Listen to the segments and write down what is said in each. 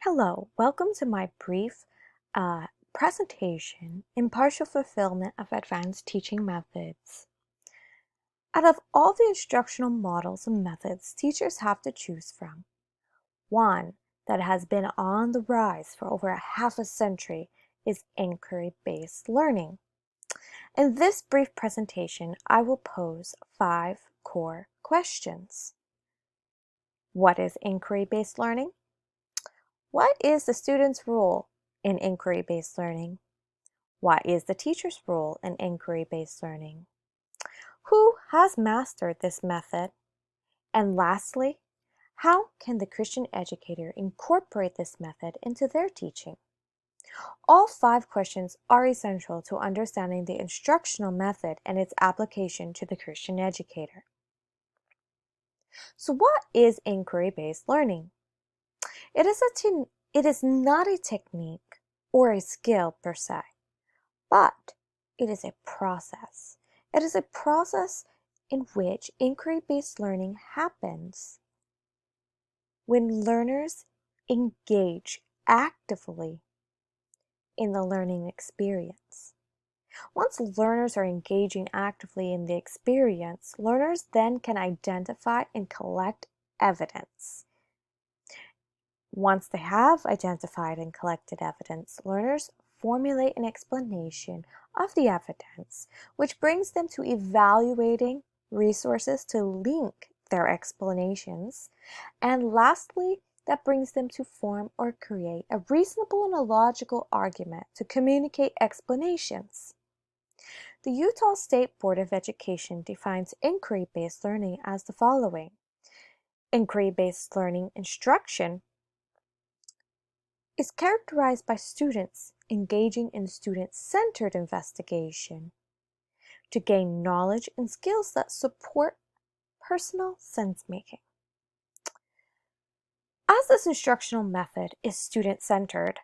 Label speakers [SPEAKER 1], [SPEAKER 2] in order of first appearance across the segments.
[SPEAKER 1] Hello, welcome to my brief presentation, Impartial Fulfillment of Advanced Teaching Methods. Out of all the instructional models and methods teachers have to choose from, one that has been on the rise for over half a century is inquiry-based learning. In this brief presentation, I will pose 5 core questions. What is inquiry-based learning? What is the student's role in inquiry-based learning? What is the teacher's role in inquiry-based learning? Who has mastered this method? And lastly, how can the Christian educator incorporate this method into their teaching? All 5 questions are essential to understanding the instructional method and its application to the Christian educator. So what is inquiry-based learning? It is not a technique or a skill per se, but it is a process. It is a process in which inquiry-based learning happens when learners engage actively in the learning experience. Once learners are engaging actively in the experience, learners then can identify and collect evidence. Once they have identified and collected evidence, learners formulate an explanation of the evidence, which brings them to evaluating resources to link their explanations. And lastly, that brings them to form or create a reasonable and a logical argument to communicate explanations. The Utah State Board of Education defines inquiry-based learning as the following. Inquiry-based learning instruction is characterized by students engaging in student-centered investigation to gain knowledge and skills that support personal sense-making. As this instructional method is student-centered,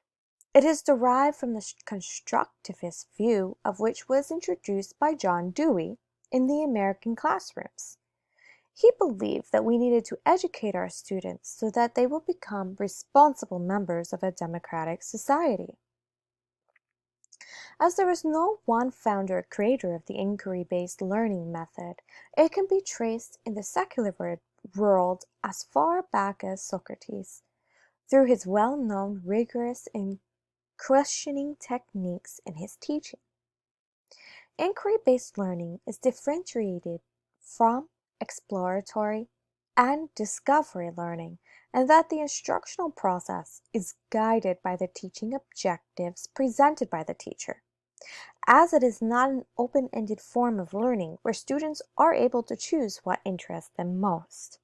[SPEAKER 1] it is derived from the constructivist view of which was introduced by John Dewey in the American classrooms. He believed that we needed to educate our students so that they will become responsible members of a democratic society. As there is no one founder or creator of the inquiry-based learning method, it can be traced in the secular world as far back as Socrates, through his well-known rigorous and questioning techniques in his teaching. Inquiry-based learning is differentiated from exploratory and discovery learning, and that the instructional process is guided by the teaching objectives presented by the teacher, as it is not an open-ended form of learning where students are able to choose what interests them most.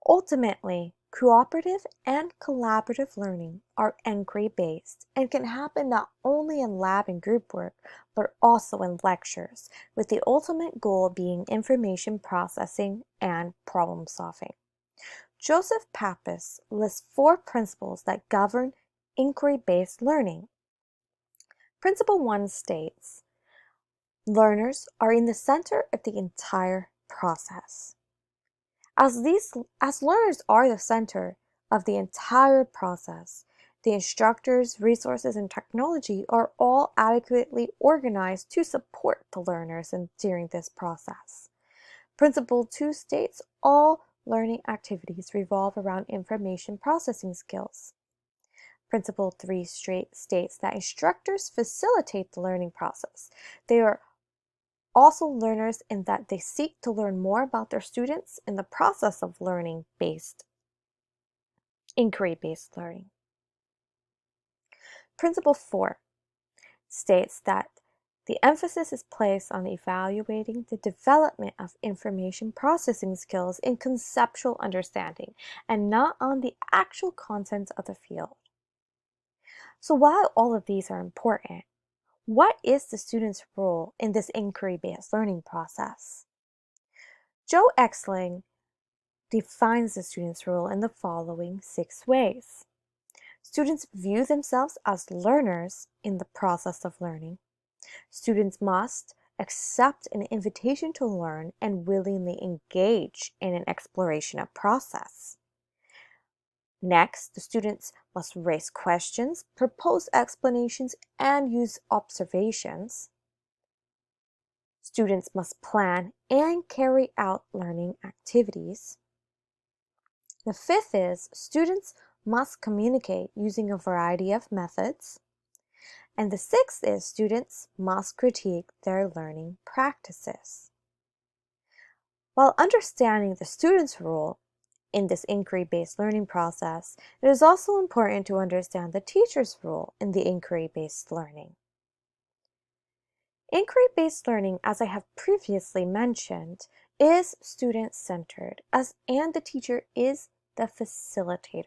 [SPEAKER 1] Ultimately, cooperative and collaborative learning are inquiry-based and can happen not only in lab and group work, but also in lectures, with the ultimate goal being information processing and problem solving. Joseph Pappas lists 4 principles that govern inquiry-based learning. Principle 1 states, learners are in the center of the entire process. As learners are the center of the entire process, the instructors, resources, and technology are all adequately organized to support the learners during this process. Principle 2 states all learning activities revolve around information processing skills. Principle 3 states that instructors facilitate the learning process. They are also learners in that they seek to learn more about their students in the process of inquiry-based learning. Principle 4 states that the emphasis is placed on evaluating the development of information processing skills in conceptual understanding and not on the actual content of the field. So while all of these are important, what is the student's role in this inquiry-based learning process? Joe Exling defines the student's role in the following 6 ways. Students view themselves as learners in the process of learning. Students must accept an invitation to learn and willingly engage in an exploration of process. Next, the students must raise questions, propose explanations, and use observations. Students must plan and carry out learning activities. The fifth is students must communicate using a variety of methods. And the sixth is students must critique their learning practices. While understanding the student's role in this inquiry-based learning process, it is also important to understand the teacher's role in the inquiry-based learning. Inquiry-based learning, as I have previously mentioned, is student-centered, and the teacher is the facilitator.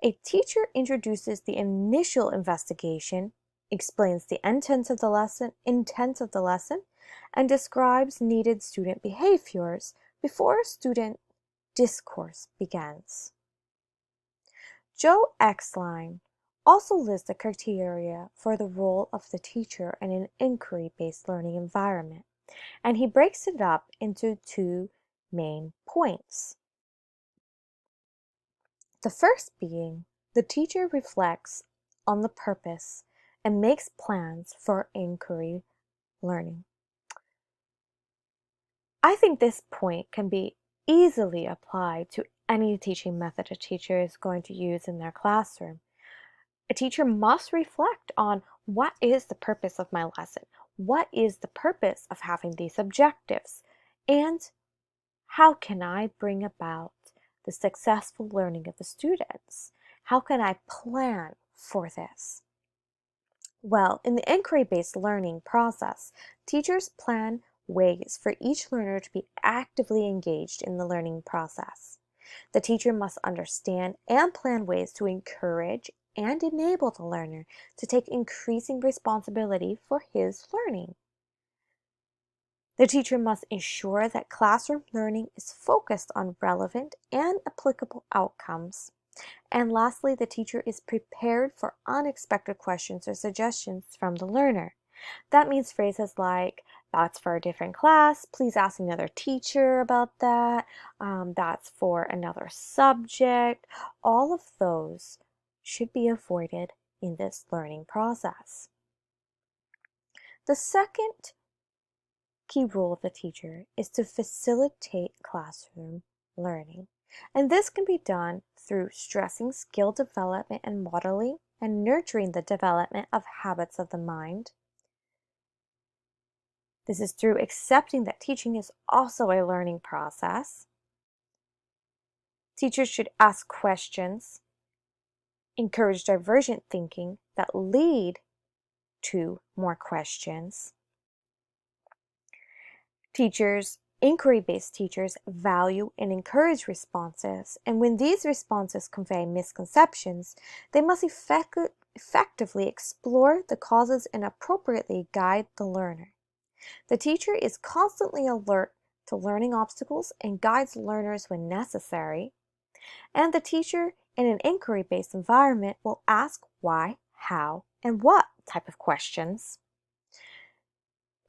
[SPEAKER 1] A teacher introduces the initial investigation, explains the intent of the lesson, and describes needed student behaviors before student discourse begins. Joe Exline also lists the criteria for the role of the teacher in an inquiry-based learning environment, and he breaks it up into two main points. The first being, the teacher reflects on the purpose and makes plans for inquiry learning. I think this point can be easily applied to any teaching method a teacher is going to use in their classroom. A teacher must reflect on what is the purpose of my lesson, what is the purpose of having these objectives, and how can I bring about the successful learning of the students? How can I plan for this? Well, in the inquiry-based learning process, teachers plan ways for each learner to be actively engaged in the learning process. The teacher must understand and plan ways to encourage and enable the learner to take increasing responsibility for his learning. The teacher must ensure that classroom learning is focused on relevant and applicable outcomes. And lastly, the teacher is prepared for unexpected questions or suggestions from the learner. That means phrases like, that's for a different class, please ask another teacher about that, that's for another subject. All of those should be avoided in this learning process. The second key role of the teacher is to facilitate classroom learning. And this can be done through stressing skill development and modeling and nurturing the development of habits of the mind. This is through accepting that teaching is also a learning process. Teachers should ask questions, encourage divergent thinking that lead to more questions. Inquiry-based teachers value and encourage responses, and when these responses convey misconceptions, they must effectively explore the causes and appropriately guide the learner. The teacher is constantly alert to learning obstacles and guides learners when necessary, and the teacher in an inquiry-based environment will ask why, how, and what type of questions.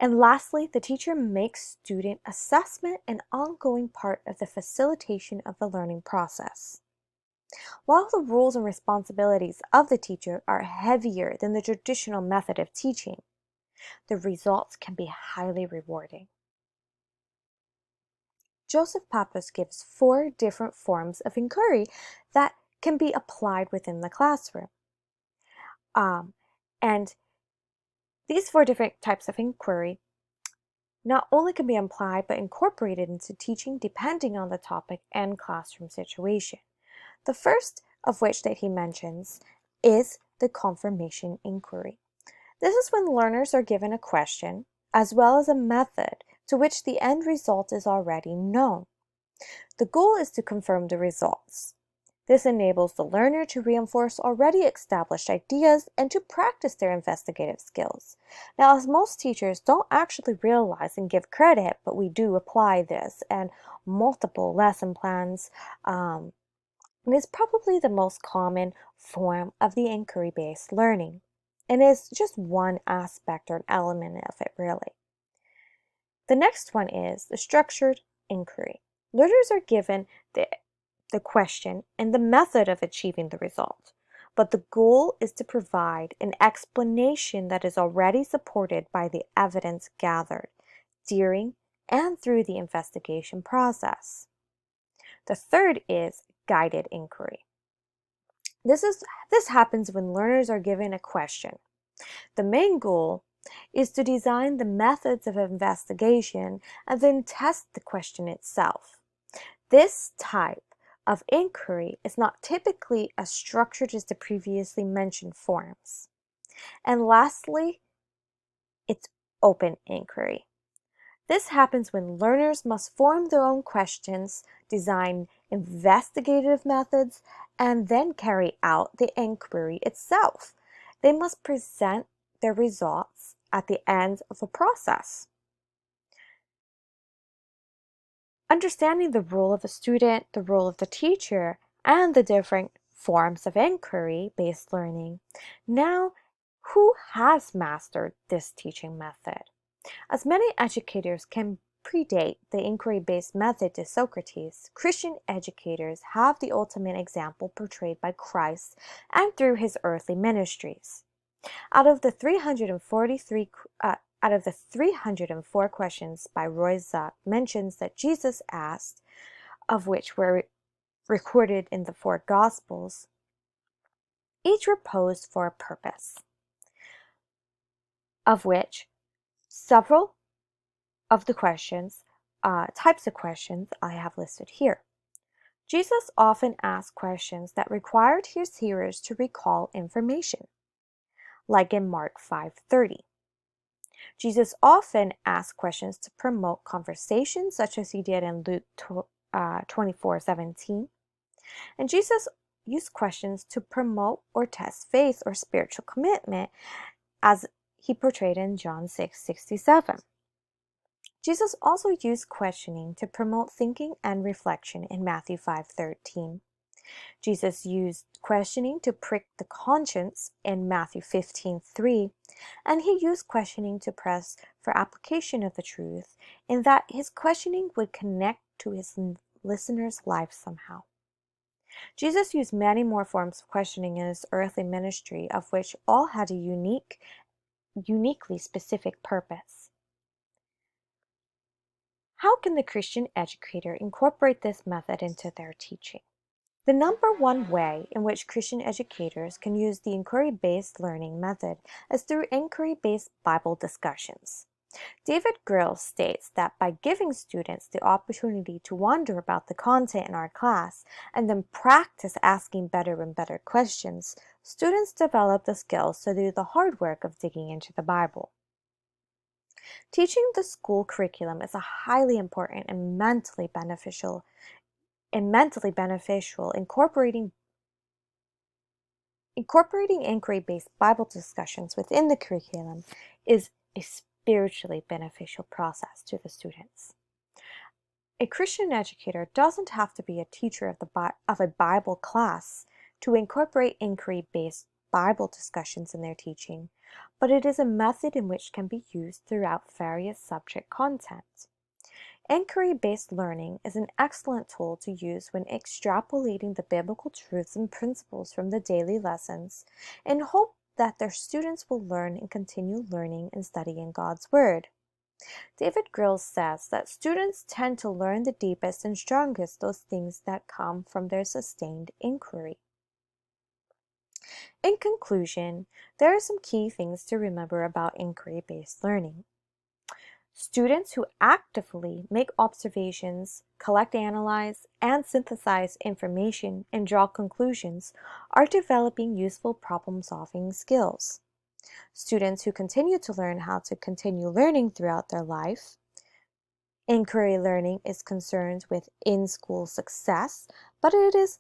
[SPEAKER 1] And lastly, the teacher makes student assessment an ongoing part of the facilitation of the learning process. While the roles and responsibilities of the teacher are heavier than the traditional method of teaching, the results can be highly rewarding. Joseph Pappas gives 4 different forms of inquiry that can be applied within the classroom. And these 4 different types of inquiry not only can be applied but incorporated into teaching depending on the topic and classroom situation. The first of which that he mentions is the confirmation inquiry. This is when learners are given a question as well as a method to which the end result is already known. The goal is to confirm the results. This enables the learner to reinforce already established ideas and to practice their investigative skills. Now, as most teachers don't actually realize and give credit, but we do apply this and multiple lesson plans, and it's probably the most common form of the inquiry-based learning, and is just one aspect or an element of it, really. The next one is the structured inquiry. Learners are given the the question, and the method of achieving the result, but the goal is to provide an explanation that is already supported by the evidence gathered during and through the investigation process. The third is guided inquiry. This happens when learners are given a question. The main goal is to design the methods of investigation and then test the question itself. This type of inquiry is not typically as structured as the previously mentioned forms. And lastly, it's open inquiry. This happens when learners must form their own questions, design investigative methods, and then carry out the inquiry itself. They must present their results at the end of a process. Understanding the role of the student, the role of the teacher, and the different forms of inquiry-based learning. Now, who has mastered this teaching method? As many educators can predate the inquiry-based method to Socrates, Christian educators have the ultimate example portrayed by Christ and through his earthly ministries. Out of the 304 questions by Roy Zuck mentions that Jesus asked, of which were recorded in the 4 Gospels, each were posed for a purpose, of which several of the types of questions I have listed here. Jesus often asked questions that required his hearers to recall information, like in Mark 5:30. Jesus often asked questions to promote conversation, such as he did in Luke 24:17. And Jesus used questions to promote or test faith or spiritual commitment, as he portrayed in John 6:67. Jesus also used questioning to promote thinking and reflection in Matthew 5:13. Jesus used questioning to prick the conscience in Matthew 15:3, and he used questioning to press for application of the truth, in that his questioning would connect to his listeners' lives somehow. Jesus used many more forms of questioning in his earthly ministry, of which all had a uniquely specific purpose. How can the Christian educator incorporate this method into their teaching? The number one way in which Christian educators can use the inquiry-based learning method is through inquiry-based Bible discussions. David Grill states that by giving students the opportunity to wonder about the content in our class and then practice asking better and better questions, students develop the skills to do the hard work of digging into the Bible. Teaching the school curriculum is a highly important and mentally beneficial. Incorporating inquiry-based Bible discussions within the curriculum is a spiritually beneficial process to the students. A Christian educator doesn't have to be a teacher of a Bible class to incorporate inquiry-based Bible discussions in their teaching, but it is a method in which can be used throughout various subject content. Inquiry-based learning is an excellent tool to use when extrapolating the biblical truths and principles from the daily lessons in hope that their students will learn and continue learning and studying God's Word. David Grill says that students tend to learn the deepest and strongest those things that come from their sustained inquiry. In conclusion, there are some key things to remember about inquiry-based learning. Students who actively make observations, collect, analyze, and synthesize information and draw conclusions are developing useful problem-solving skills. Students who continue to learn how to continue learning throughout their life. Inquiry learning is concerned with in-school success, but it is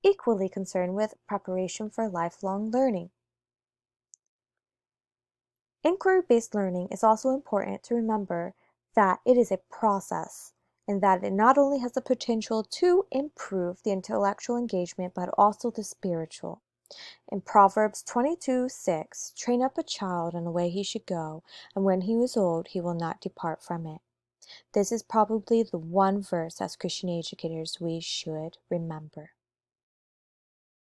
[SPEAKER 1] equally concerned with preparation for lifelong learning. Inquiry-based learning is also important to remember that it is a process and that it not only has the potential to improve the intellectual engagement but also the spiritual. In Proverbs 22:6, train up a child in the way he should go, and when he is old, he will not depart from it. This is probably the one verse as Christian educators we should remember.